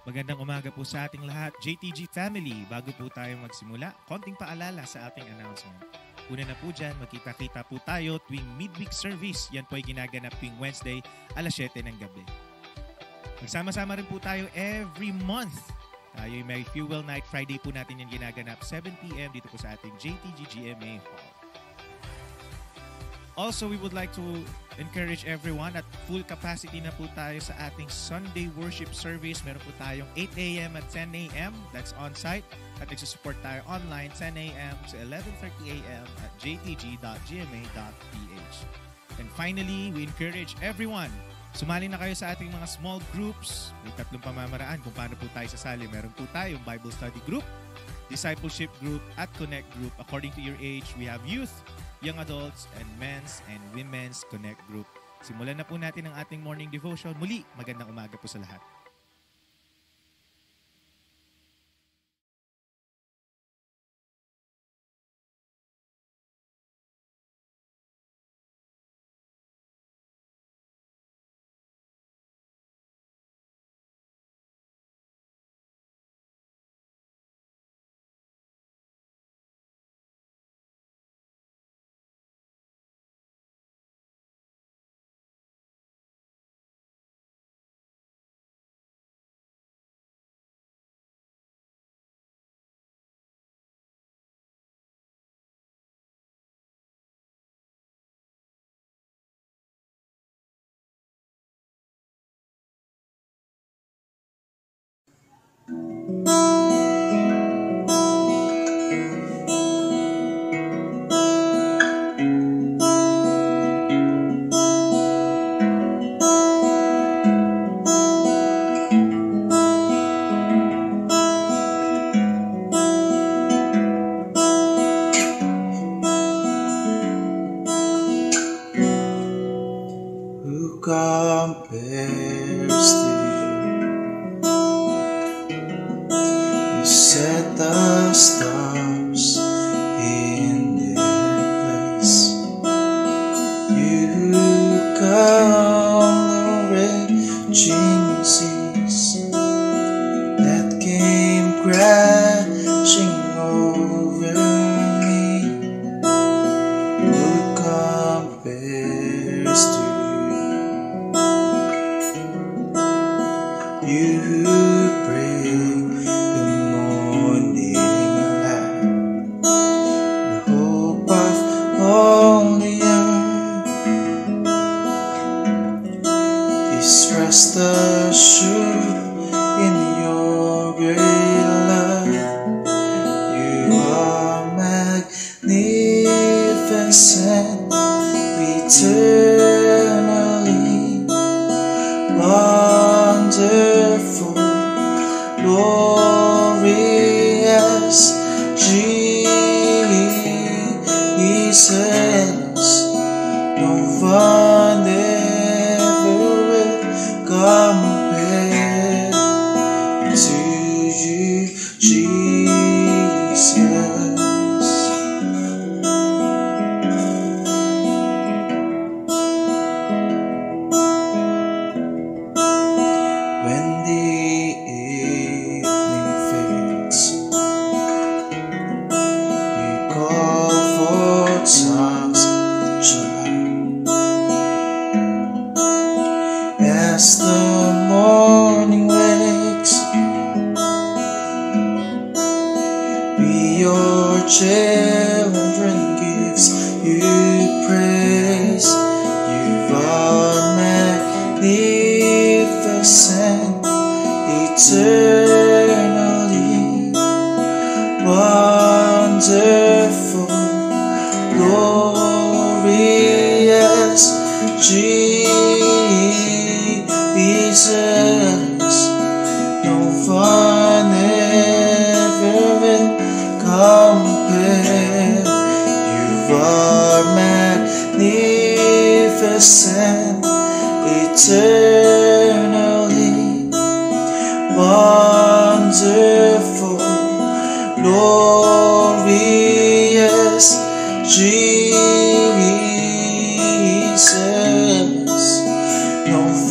Magandang umaga po sa ating lahat, JTG family. Bago po tayo magsimula, konting paalala sa ating announcement. Una na po dyan, magkita-kita po tayo tuwing midweek service. Yan po ay ginaganap tuwing Wednesday, alas 7 ng gabi. Magsama-sama rin po tayo every month. Tayo may Fuel Night Friday po natin yan ginaganap, 7 p.m. dito po sa ating JTG GMA Hall. Also, we would like to encourage everyone at full capacity na po tayo sa ating Sunday worship service. Meron po tayong 8 a.m. at 10 a.m. That's on-site. At nagsusupport tayo online 10 a.m. to 11:30 a.m. at jtg.gma.ph. And finally, we encourage everyone, sumali na kayo sa ating mga small groups. May 3 pamamaraan kung paano po tayo sasali. Meron po tayong Bible study group, discipleship group, at connect group. According to your age, we have youth, young adults, and men's and women's connect group. Simulan na po natin ang ating morning devotion. Muli, magandang umaga po sa lahat.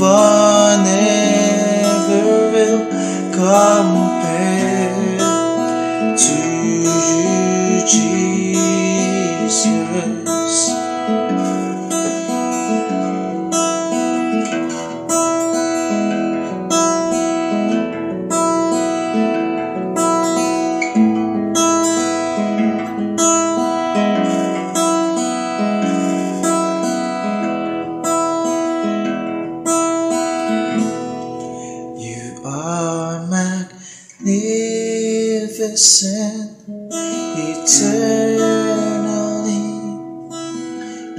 one ever will come. are magnificent, eternally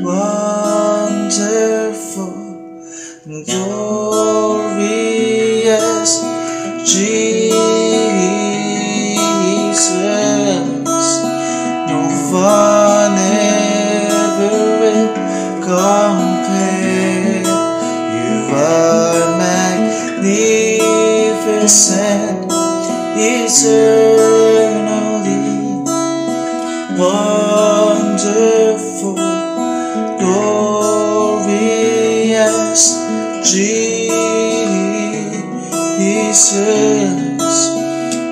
wonderful, glorious Jesus. No one ever will compare. You are magnificent, eternally wonderful, glorious Jesus.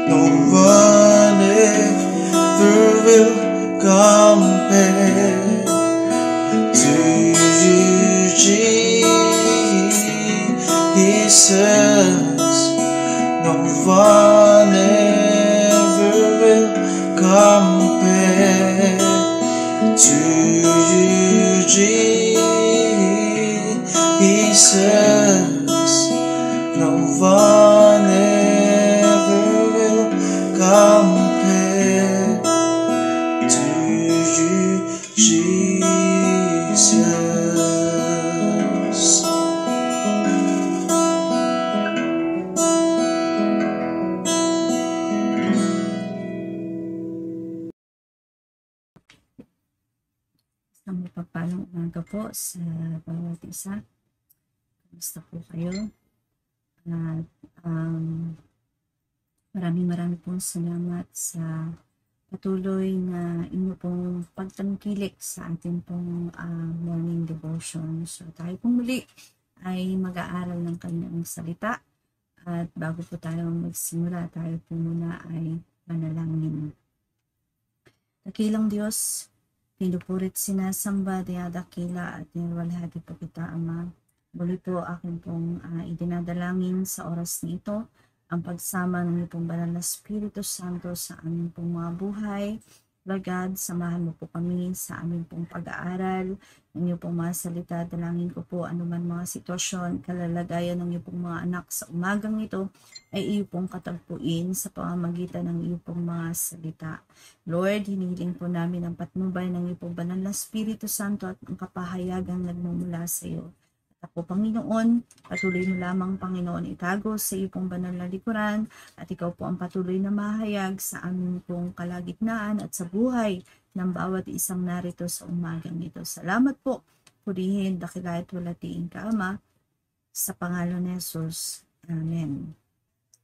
No one ever will compare to you, Jesus. No one ever will compare to you, Jesus. No one ever will compare to you, Jesus. Ang mapagpalang umaga po sa bawat isa. Kamusta po kayo? At maraming pong salamat sa patuloy na inyo pong pagtangkilik sa ating pong morning devotion. So tayo pong muli ay mag-aaral ng kanyang salita. At bago po tayo magsimula, tayo po muna ay manalangin. Dakilang Diyos, pinupurit, sinasamba, dinadakila at niwalhati po kita, Ama. Muli po akin pong idinadalangin sa oras na ito ang pagsama ng iyong pong banal na Espiritu Santo sa aming pong mga buhay. Lord God, samahan mo po kami sa aming pong pag-aaral ng iyong pong mga salita. Dalangin ko po anuman mga sitwasyon, kalalagayan ng iyong pong mga anak sa umagang ito ay iyo pong katagpuin sa pamamagitan ng iyo pong mga salita. Lord, hinihiling po namin ang patnubay ng iyo pong banal na Espiritu Santo at ang kapahayagang nagmumula sa iyo. At ako, Panginoon, patuloy mo lamang, Panginoon, itago sa iyo pong banal na likuran at ikaw po ang patuloy na mahayag sa aming pong kalagitnaan at sa buhay ng bawat isang narito sa umagang ito. Salamat po, purihin, dakila at walatiin ka, Ama, sa pangalan ni Jesus. Amen.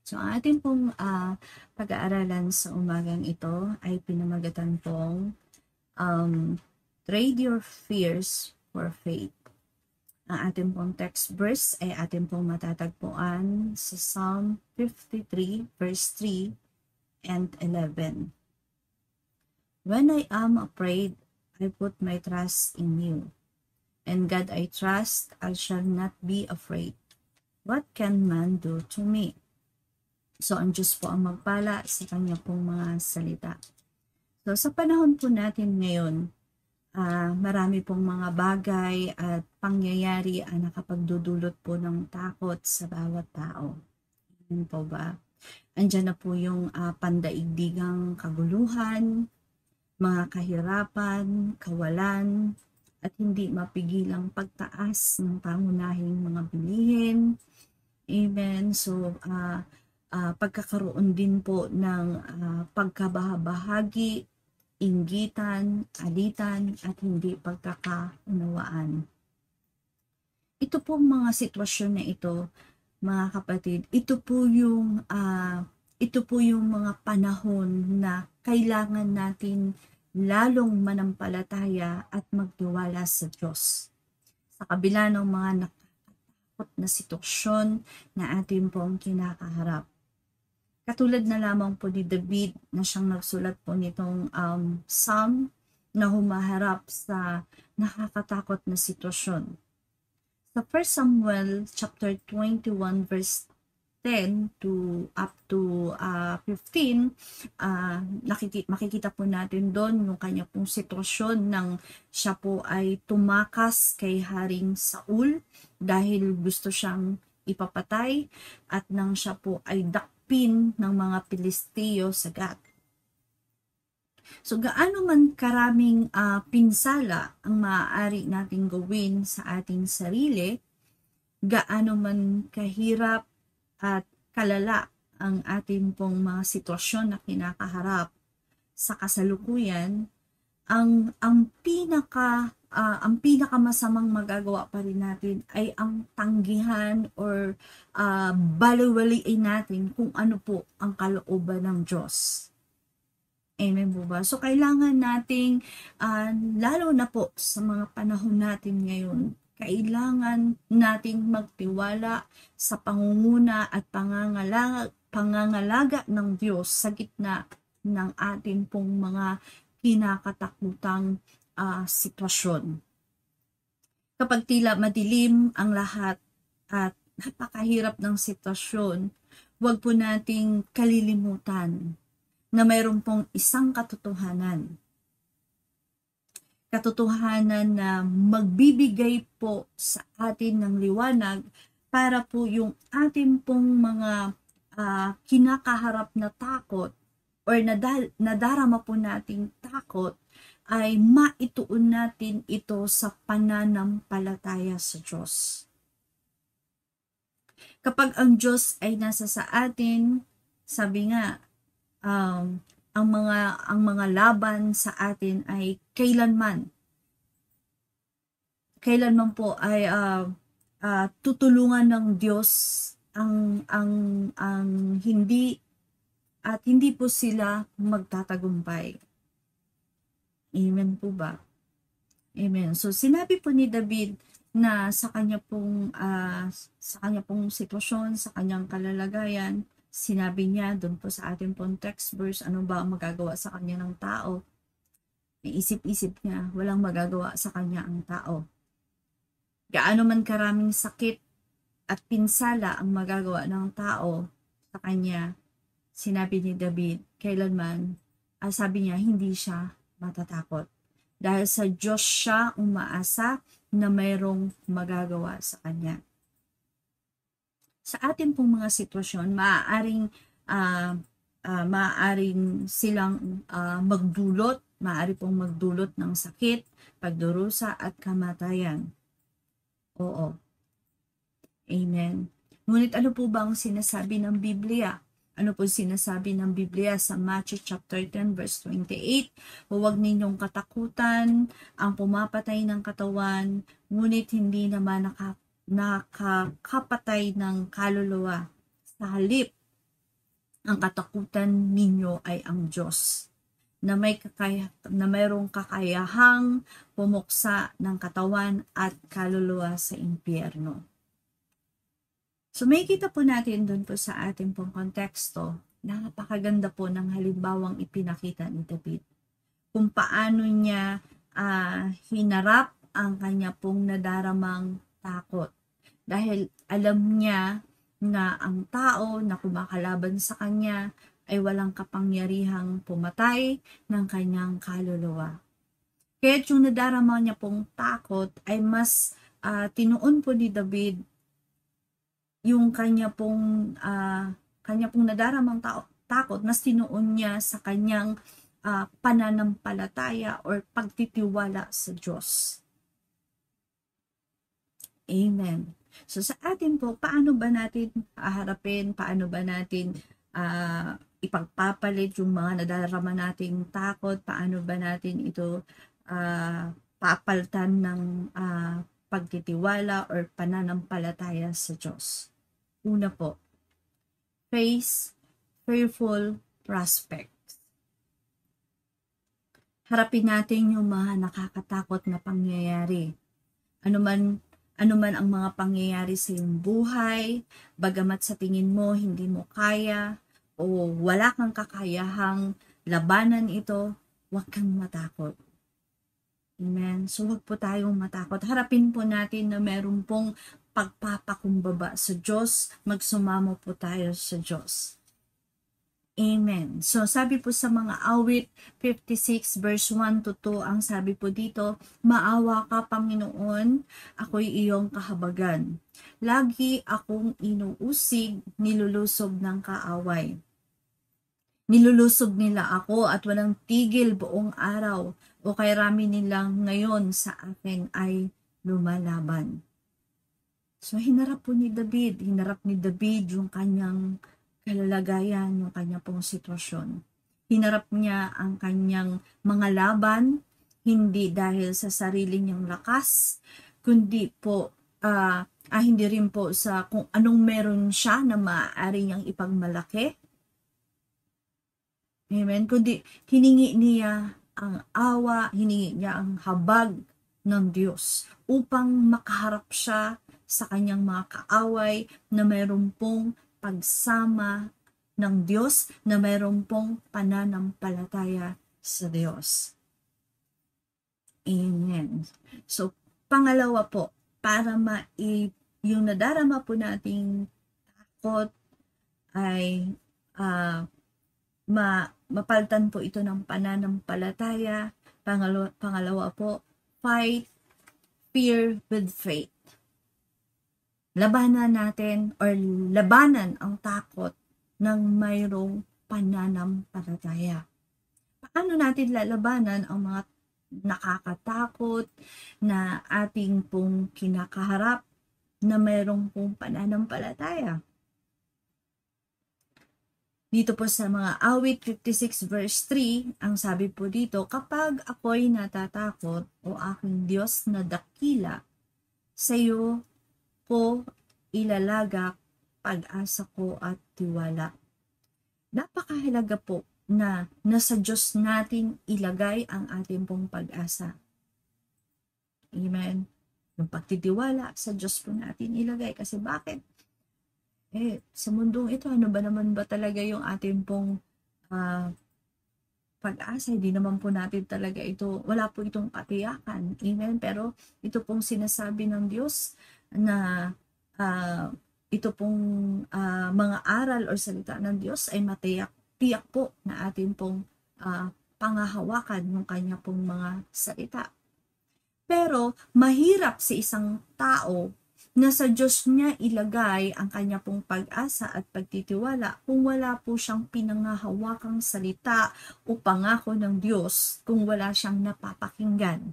So, ang ating pong pag-aaralan sa umagang ito ay pinamagatan pong Trade Your Fears for Faith. Ang ating pong text verse ay ating pong matatagpuan sa Psalm 53 verse 3 and 11. When I am afraid, I put my trust in you. And God I trust, I shall not be afraid. What can man do to me? So, ang Diyos po ang magpala sa kanya pong mga salita. So, sa panahon po natin ngayon, marami pong mga bagay at pangyayari ang nakapagdudulot po ng takot sa bawat tao. Yun po ba? Andyan na po yung pandaigdigang kaguluhan, mga kahirapan, kawalan, at hindi mapigilang pagtaas ng pangunahing mga bilihin. Amen. So, pagkakaroon din po ng pagkabahabahagi, inggitan, alitan, at hindi pagkakaunawaan. Ito po mga sitwasyon na ito, mga kapatid, ito po yung mga panahon na kailangan natin lalong manampalataya at magtiwala sa Diyos. Sa kabila ng mga nakakatakot na sitwasyon na atin pong kinakaharap. Katulad na lamang po ni David na siyang nagsulat po nitong psalm na humaharap sa nakakatakot na sitwasyon. Sa 1 Samuel chapter 21 verse 10 to up to 15, makikita po natin doon yung kanya pong sitwasyon nang siya po ay tumakas kay Haring Saul dahil gusto siyang ipapatay at nang siya po ay dakpin ng mga Pilisteo sa Gat. So gaano man karaming pinsala ang maaari nating gawin sa ating sarili, gaano man kahirap at kalala ang ating pong mga sitwasyon na kinakaharap sa kasalukuyan, ang pinakamasamang magagawa pa rin natin ay ang tanggihan or baliwaliin natin kung ano po ang kalooban ng Diyos. Amen po ba? So kailangan nating lalo na po sa mga panahon natin ngayon, kailangan nating magtiwala sa pangunguna at pangangalaga ng Diyos sa gitna ng ating pong mga kinakatakutang sitwasyon. Kapag tila madilim ang lahat at napakahirap ng sitwasyon, huwag po nating kalilimutan na mayroon pong isang katotohanan. Katotohanan na magbibigay po sa atin ng liwanag para po yung ating pong mga kinakaharap na takot or nadarama po nating takot ay maituon natin ito sa pananampalataya sa Diyos. Kapag ang Diyos ay nasa sa atin, sabi nga, ang mga laban sa atin ay kailanman po ay tutulungan ng Diyos ang hindi po sila magtatagumpay. Amen po ba? Amen. So sinabi po ni David na sa kanya pong sitwasyon, sa kanyang kalalagayan, sinabi niya doon po sa ating pong text verse, ano ba ang magagawa sa kanya ng tao? Naisip-isip niya, walang magagawa sa kanya ang tao. Gaano man karaming sakit at pinsala ang magagawa ng tao sa kanya, sinabi ni David, kailanman, sabi niya, hindi siya matatakot. Dahil sa Diyos siya umaasa na mayroong magagawa sa kanya. Sa ating pong mga sitwasyon, maaaring silang maaari pong magdulot ng sakit, pagdurusa at kamatayan. Oo. Amen. Ngunit ano po ba ang sinasabi ng Biblia? Ano po sinasabi ng Biblia sa Matthew chapter 10 verse 28? Huwag ninyong katakutan ang pumapatay ng katawan, ngunit hindi naman nakakapatay ng kaluluwa. Sa halip, ang katakutan ninyo ay ang Diyos, na mayroong kakayahang pumuksa ng katawan at kaluluwa sa impyerno. So may kita po natin doon po sa ating pong konteksto, napakaganda po ng halimbawang ipinakita ni David. Kung paano niya hinarap ang kanya pong nadaramang takot. Dahil alam niya na ang tao na kumakalaban sa kanya ay walang kapangyarihang pumatay ng kanyang kaluluwa. Kaya yung nadarama niya pong takot ay mas tinuon po ni David yung kanya pong nadaramang takot, mas tinuon niya sa kanyang pananampalataya or pagtitiwala sa Diyos. Amen. So sa atin po, paano ba natin haharapin, paano ba natin ipagpapalit yung mga nadarama nating takot, paano ba natin ito papalitan ng pagtitiwala or pananampalataya sa Diyos? Una po, face fearful prospects. Harapin natin yung mga nakakatakot na pangyayari. Ano man ang mga pangyayari sa iyong buhay, bagamat sa tingin mo hindi mo kaya o wala kang kakayahang labanan ito, huwag kang matakot. Amen. So huwag po tayong matakot. Harapin po natin na meron pong pagpapakumbaba sa Diyos, magsumamo po tayo sa Diyos. Amen. So, sabi po sa mga awit 56 verse 1 to 2, ang sabi po dito, maawa ka, Panginoon, ako'y iyong kahabagan. Lagi akong inuusig, nilulusob ng kaaway. Nilulusob nila ako at walang tigil buong araw, o kay rami nilang ngayon sa akin ay lumalaban. So, hinarap ni David yung kanyang kalalagayan, yung kanya pong sitwasyon. Hinarap niya ang kanyang mga laban, hindi dahil sa sarili niyang lakas, kundi po, hindi rin po sa kung anong meron siya na maaari niyang ipagmalaki. Amen. Kundi hiningi niya ang awa, hiningi niya ang habag ng Diyos upang makaharap siya sa kanyang mga kaaway na mayroon pong pagsama ng Diyos, na mayroon pong pananampalataya sa Diyos. Amen. So, pangalawa po, para yung nadarama po nating takot ay mapalitan po ito ng pananampalataya. Pangalawa po, fight fear with faith. Labanan natin or labanan ang takot ng mayroong pananampalataya. Paano natin lalabanan ang mga nakakatakot na ating pong kinakaharap na mayroong pong pananampalataya? Dito po sa mga awit 56 verse 3, ang sabi po dito, kapag ako'y natatakot, o aking Diyos na dakila, sa iyo ko ilalagak pag-asa ko at tiwala. Napakahalaga po na nasa Diyos natin ilagay ang ating pong pag-asa. Amen. Yung pagtitiwala sa Diyos po natin ilagay. Kasi bakit? Sa mundong ito, ano ba naman ba talaga yung ating pong pag-asa? Hindi naman po natin talaga ito, wala po itong katiyakan. Amen. Pero ito pong sinasabi ng Diyos na ito pong mga aral o salita ng Diyos ay tiyak po na atin pong pangahawakan ng kanya pong mga salita. Pero mahirap sa isang tao na sa Diyos niya ilagay ang kanya pong pag-asa at pagtitiwala kung wala po siyang pinangahawakang salita o pangako ng Diyos, kung wala siyang napapakinggan.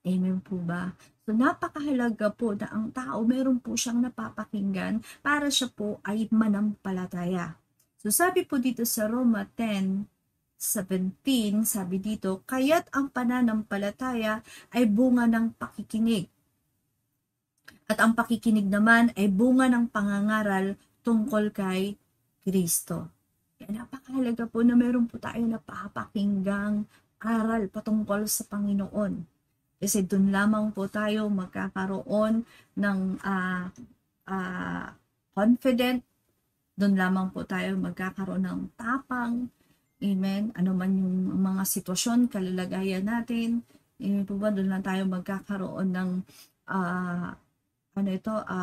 Amen po ba? So, napakahalaga po na ang tao meron po siyang napapakinggan para siya po ay manampalataya. So, sabi po dito sa Roma 10:17, sabi dito, kaya't ang pananampalataya ay bunga ng pakikinig. At ang pakikinig naman ay bunga ng pangangaral tungkol kay Kristo. Kaya napakahalaga po na meron po tayo napapakinggang aral patungkol sa Panginoon. Kasi doon lamang po tayo magkakaroon ng confident, doon lamang po tayo magkakaroon ng tapang. Amen. Ano man yung mga sitwasyon, kalalagayan natin, amen po ba, doon lang tayo magkakaroon ng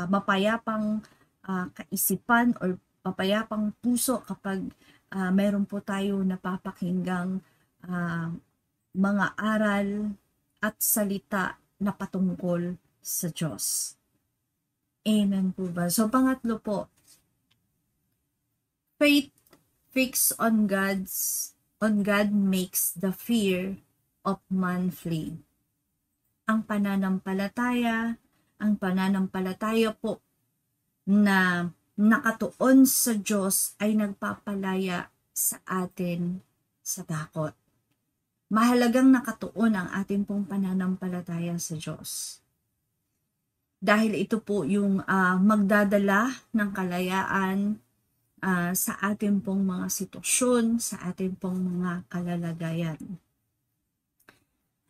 mapayapang kaisipan or mapayapang puso kapag mayroon po tayo napapakinggang mga aral at salita na patungkol sa Diyos. Amen po ba? So, pangatlo po, faith fixed on God makes the fear of man flee. Ang pananampalataya po na nakatuon sa Diyos ay nagpapalaya sa atin sa takot. Mahalagang nakatuon ang ating pong pananampalataya sa Diyos. Dahil ito po yung magdadala ng kalayaan sa ating pong mga sitwasyon, sa ating pong mga kalalagayan.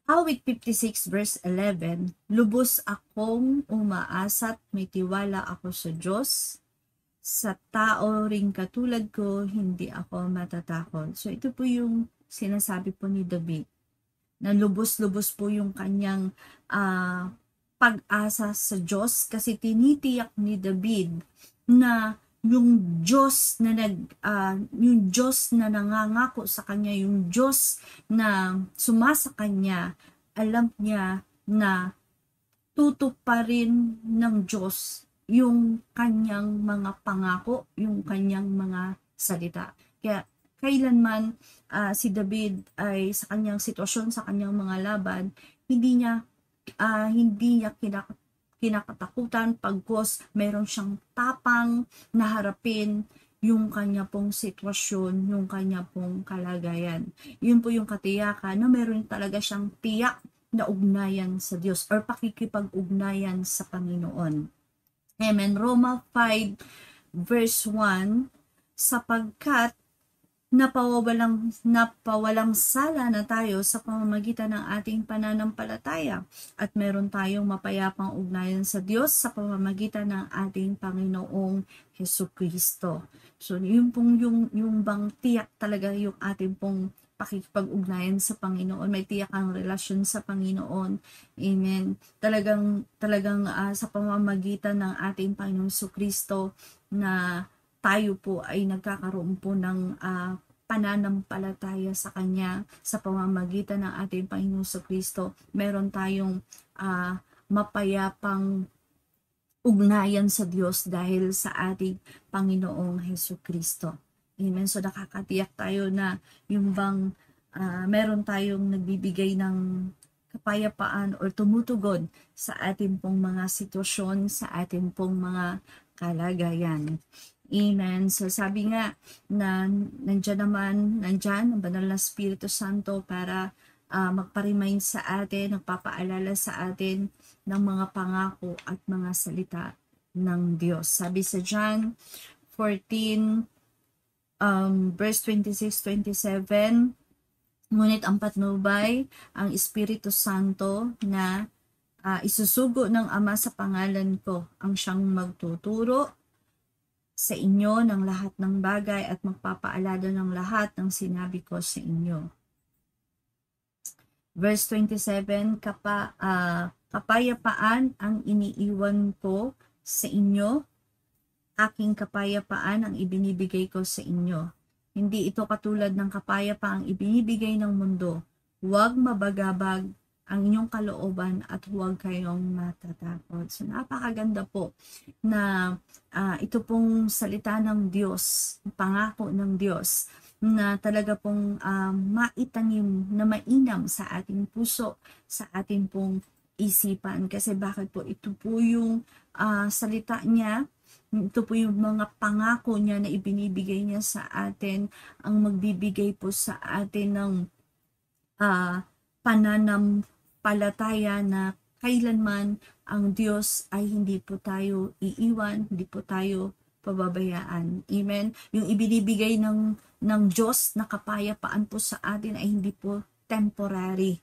Awit 56 verse 11, lubos akong umaasat, may tiwala ako sa Diyos. Sa tao ring katulad ko, hindi ako matatakot. So ito po yung sinasabi po ni David, na lubos-lubos po yung kanyang pag-asa sa Diyos, kasi tinitiyak ni David na yung Diyos na yung Diyos na nangangako sa kanya, yung Diyos na sumasa kanya, alam niya na tutuparin ng Diyos yung kanyang mga pangako, yung kanyang mga salita. Kaya kailanman si David ay sa kanyang sitwasyon, sa kanyang mga laban, hindi niya kinakatakutan pagkos meron siyang tapang na harapin yung kanya pong sitwasyon, yung kanya pong kalagayan. Yun po yung katiyakan na meron talaga siyang tiyak na ugnayan sa Diyos or pakikipag-ugnayan sa Panginoon. Amen. Roma 5 verse 1, sapagkat napawalang sala na tayo sa pamamagitan ng ating pananampalataya at meron tayong mapayapang ugnayan sa Diyos sa pamamagitan ng ating Panginoong Hesukristo. So yung pong yung bang tiyak talaga yung ating pong pakikipag-ugnayan sa Panginoon, may tiyak ang relasyon sa Panginoon. Amen. Talagang sa pamamagitan ng ating Panginoong Hesukristo na tayo po ay nagkakaroon po ng pananampalataya sa Kanya sa pamamagitan ng ating Panginoong Kristo. Meron tayong mapayapang ugnayan sa Diyos dahil sa ating Panginoong Hesukristo. Amen. So nakakatiyak tayo na yung bang meron tayong nagbibigay ng kapayapaan or tumutugon sa ating pong mga sitwasyon, sa ating pong mga kalagayan. Amen. So sabi nga na nandyan ang banal na Espiritu Santo para magpa-remind sa atin, nagpapaalala sa atin ng mga pangako at mga salita ng Diyos. Sabi sa John 14 verse 26-27, ngunit ang patnubay, ang Espiritu Santo na isusugo ng Ama sa pangalan ko, ang siyang magtuturo sa inyo ng lahat ng bagay at magpapaalala ng lahat ng sinabi ko sa inyo. Verse 27, kapayapaan ang iniiwan ko sa inyo, aking kapayapaan ang ibinibigay ko sa inyo. Hindi ito katulad ng kapayapaang ibinibigay ng mundo. Huwag mabagabag ang inyong kalooban at huwag kayong matatakot. So napakaganda po na ito pong salita ng Diyos, pangako ng Diyos na talaga pong maitanim na mainam sa ating puso, sa ating pong isipan. Kasi bakit po? Ito po yung salita niya, ito po yung mga pangako niya na ibinibigay niya sa atin, ang magbibigay po sa atin ng pananampalataya na kailanman ang Diyos ay hindi po tayo iiwan, hindi po tayo pababayaan. Amen? Yung ibinibigay ng Diyos na kapayapaan po sa atin ay hindi po temporary.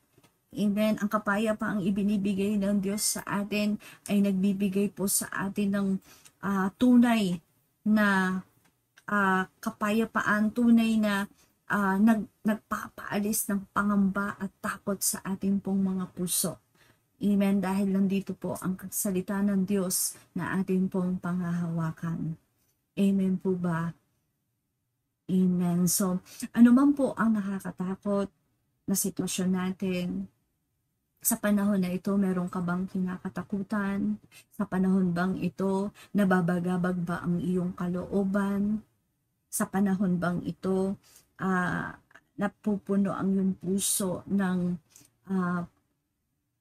Amen? Ang kapayapaang ibinibigay ng Diyos sa atin ay nagbibigay po sa atin ng tunay na kapayapaan, tunay na nagpapaalis ng pangamba at takot sa ating pong mga puso. Amen. Dahil nandito po ang salita ng Diyos na ating pong panghahawakan. Amen po ba? Amen. So, ano man po ang nakakatakot na sitwasyon natin, sa panahon na ito, meron ka bang kinakatakutan? Sa panahon bang ito, nababagabag ba ang iyong kalooban? Sa panahon bang ito, napupuno ang iyong puso ng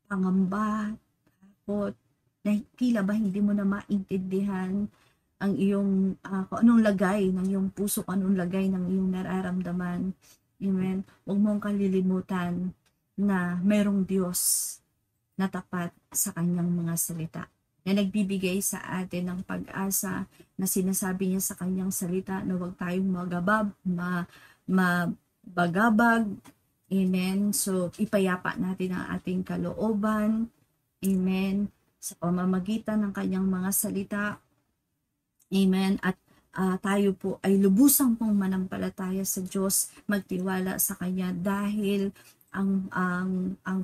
pangamba, takot, na tila ba hindi mo na maintindihan ang iyong, kung anong lagay ng iyong puso, kung anong lagay ng iyong nararamdaman. Amen. Huwag mong kalilimutan na mayroong Diyos na tapat sa kanyang mga salita, na nagbibigay sa atin ng pag-asa, na sinasabi niya sa kanyang salita na huwag tayong mabagabag. Amen. So, ipayapa natin ang ating kalooban. Amen. Sa pamamagitan ng kanyang mga salita. Amen. At tayo po ay lubusang pong manampalataya sa Diyos, magtiwala sa Kanya dahil ang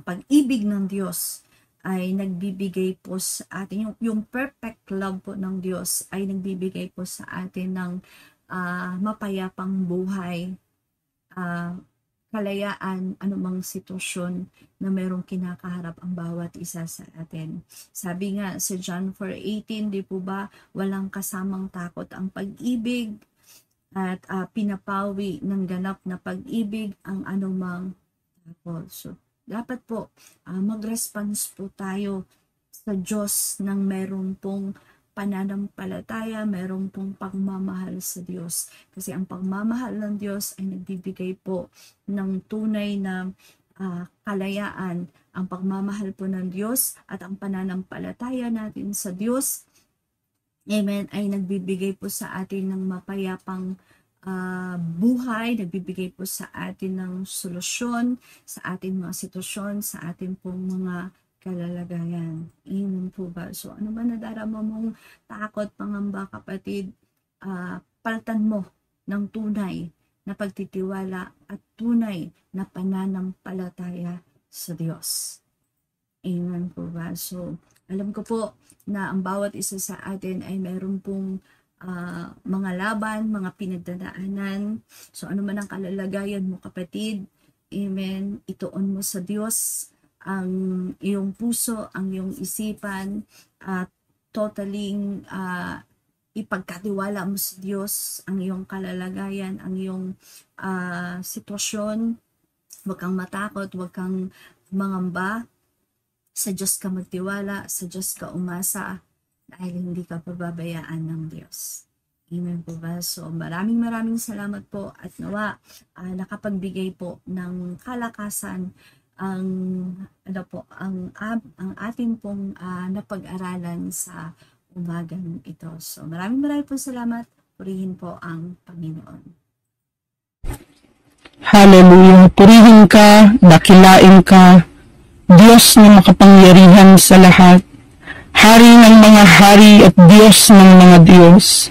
pag-ibig ng Diyos ay nagbibigay po sa atin, yung perfect love po ng Diyos ay nagbibigay po sa atin ng mapayapang buhay, kalayaan, anumang sitwasyon na merong kinakaharap ang bawat isa sa atin. Sabi nga sa John 4:18, di po ba, walang kasamang takot ang pag-ibig at pinapawi ng ganap na pag-ibig ang anumang takot. So, dapat po mag-response po tayo sa Diyos ng meron pong pananampalataya, meron pong pagmamahal sa Diyos. Kasi ang pagmamahal ng Diyos ay nagbibigay po ng tunay na kalayaan. Ang pagmamahal po ng Diyos at ang pananampalataya natin sa Diyos, amen, ay nagbibigay po sa atin ng mapayapang buhay, nagbibigay po sa atin ng solusyon sa ating mga sitwasyon, sa ating pong mga kalalagayan. Amen po ba? So ano ba nadarama mong takot, pangamba, kapatid, paltan mo ng tunay na pagtitiwala at tunay na pananampalataya sa Diyos. Amen po ba? So alam ko po na ang bawat isa sa atin ay meron pong mga laban, mga pinagdadaanan. So ano man ang kalalagayan mo, kapatid, amen, ituon mo sa Diyos ang iyong puso, ang iyong isipan, at totaling ipagkatiwala mo sa Diyos ang iyong kalalagayan, ang iyong sitwasyon. Huwag kang matakot, huwag kang mangamba. Sa Diyos ka magtiwala, sa Diyos ka umasa, dahil hindi ka pababayaan ng Diyos. Amen po ba? So maraming salamat po, at nawa nakapagbigay po ng kalakasan ang ating pong napag-aralan sa umagang ito. So maraming po salamat. Purihin po ang Panginoon. Hallelujah. Purihin ka, dakilain ka, Diyos na makapangyarihan sa lahat, Hari ng mga hari at Diyos ng mga Diyos.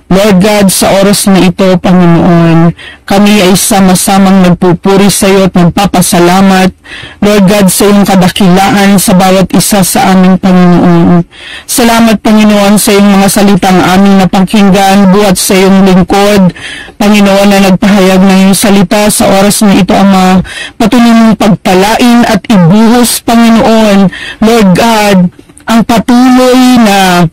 Lord God, sa oras na ito, Panginoon, kami ay sama-samang nagpupuri sa iyo at nagpapasalamat, Lord God, sa iyong kadakilaan sa bawat isa sa aming Panginoon. Salamat, Panginoon, sa iyong mga salitang aming napakinggan, buhat sa iyong lingkod, Panginoon, na nagpahayag ng iyong salita sa oras na ito, Ama. Patuloy mong pagpalain at ibuhos, Panginoon, Lord God, ang patuloy na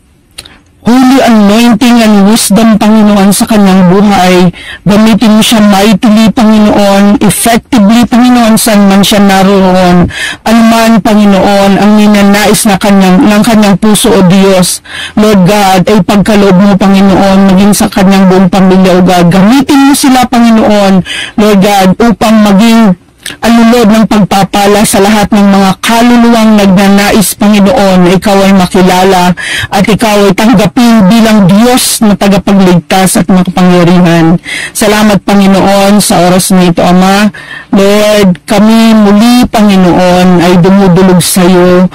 holy anointing and wisdom, Panginoon, sa kanyang buhay. Gamitin mo siya mightily, Panginoon, effectively, Panginoon, saan man siya naroon. Anuman, Panginoon, ang ninanais na ng kanyang puso, O Diyos, Lord God, ay pagkaloob mo, Panginoon, maging sa kanyang buong pamilya, O God. Gamitin mo sila, Panginoon, Lord God, upang maging alulod ng pagpapala sa lahat ng mga kaluluwang nagnanais, Panginoon, na ikaw ay makilala at ikaw ay tanggapin bilang Diyos na tagapagligtas at makapangyarihan. Salamat, Panginoon, sa oras na ito, Ama. Lord, kami muli, Panginoon, ay dumudulog sa iyo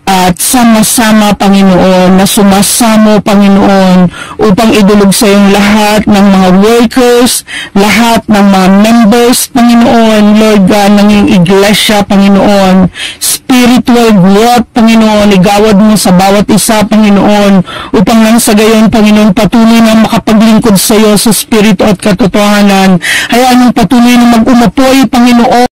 at sama-sama, Panginoon, na sumasamo, Panginoon, upang idulog sa iyong lahat ng mga workers, lahat ng mga members, Panginoon, Lord God, ng iyong iglesia, Panginoon, spiritual growth, Panginoon, igawad mo sa bawat isa, Panginoon, upang nang sa gayon, Panginoon, patuloy na makapaglingkod sa iyo sa spirito at katotohanan. Hayaan mong patuloy na mag-umapoy, Panginoon,